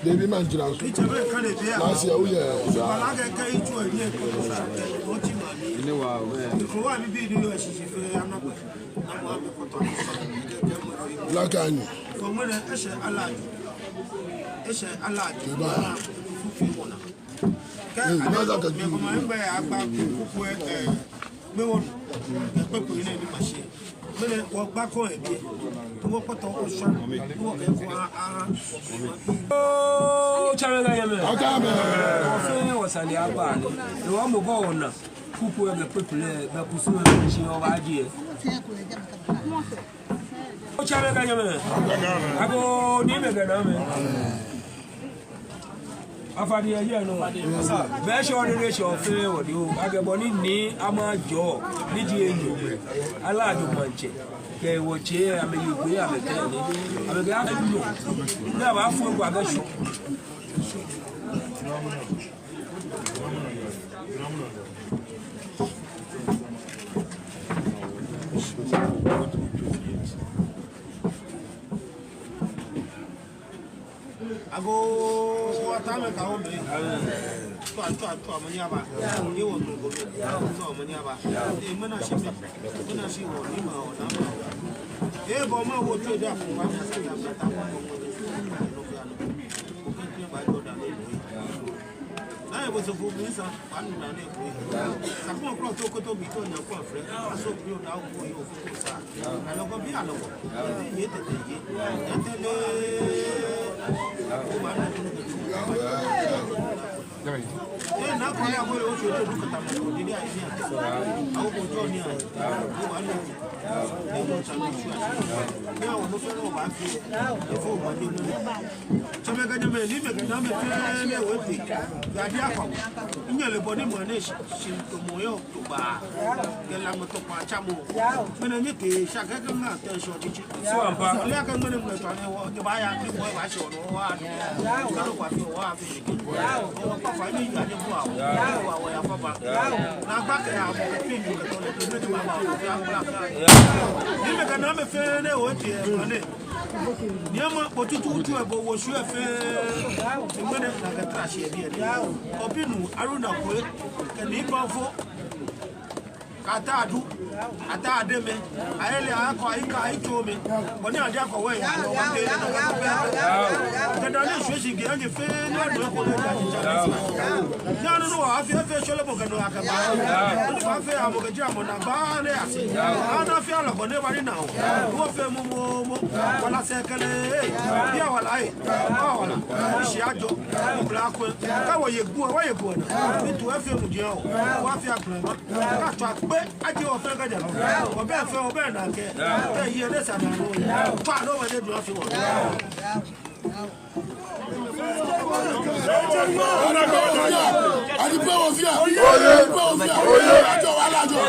Devi mangiare su. Ma sia uia. La canne. Afadi aye no be sure the ratio of o di o agbeboni ni amajo ni di eyin alaju manche ke wo che ameyigbe ameke ni ameke afulo na ba fu egwa ga shu ago atame ka o me to amanyaba ni wo ngo to amanyaba e mana shi wo ni ma o na ma e bo ma wo to da fun wa na sa ta ta na e bo so fu mi sa wa na ne ko sa ko ko to ko to bi to na ko afre so bi o da o ko yo fu ko sa alo ko bi alo ko ye te ye tele na ko ya bo o so to du kata mo ni ni ai ni a o ko jo ni ai o wa ni e mo sa ni su ni a o mo fe no ba fi e fo ba ni ni so me ga ni me ni me ga na me fe le wo ti ga di akọ nya le bo ni mo na shi to mo yo to ba ke la mo to pa cha mo me na ni ke sha ga ga na te so ti chi so ampa le ka mo ni mo to ni wo ke ba ya ni bo ba shi no wa ka lo kwa fi wa fi ki o pa fa ni ya ni bo wa wa ya fa ba na ba ke ya mo fi ni ke to le to me ma ba o ya ni me ga na me fe ne o ti e mo ne ni ama potutu tu e bo wo su e fe e mo ne na ga tra shi e bi e obinu aruna ko ke ni ba fo atadu atade me ayele akọ ayika aito me boni ade akọ we ya lo wa de no ka be ke da ni shweshi ge anje fe na do ko le ja ja no no afi fe shole bo ke no aka ba ni ba fe amo ke ja mo na ba ne ase ana fi alo ko ne ba ni na o wo fe mo wala se kele ya wala ai wala shi ajo mo bla ko ka wo ye gu na ni tu fe mu je o wa fi agran ka to pe aje o fe gaja o be fe o be na ke e ye le sa na ro pa no we de do fi wo Adipe o fia oye ajo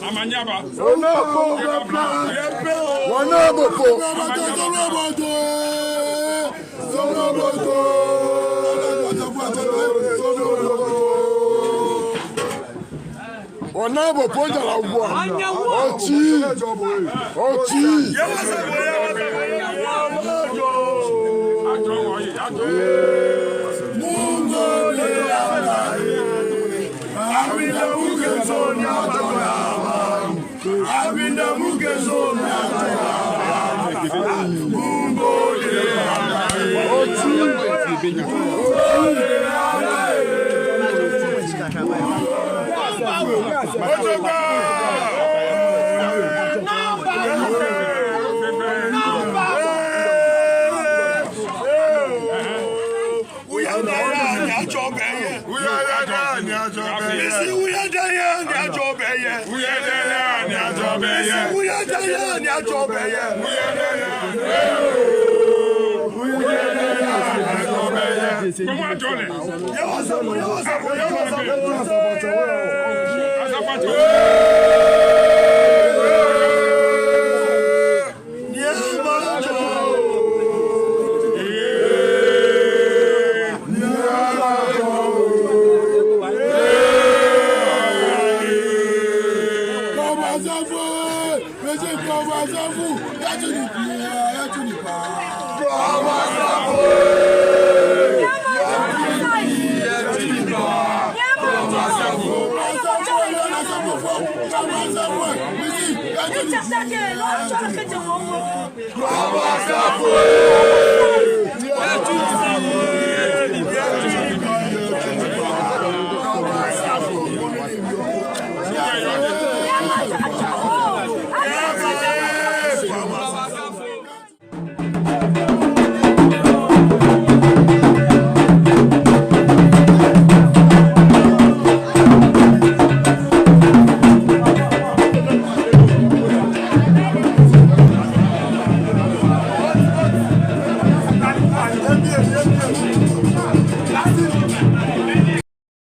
Amanyaba Onabo ponja la uwa. Ochi. We It's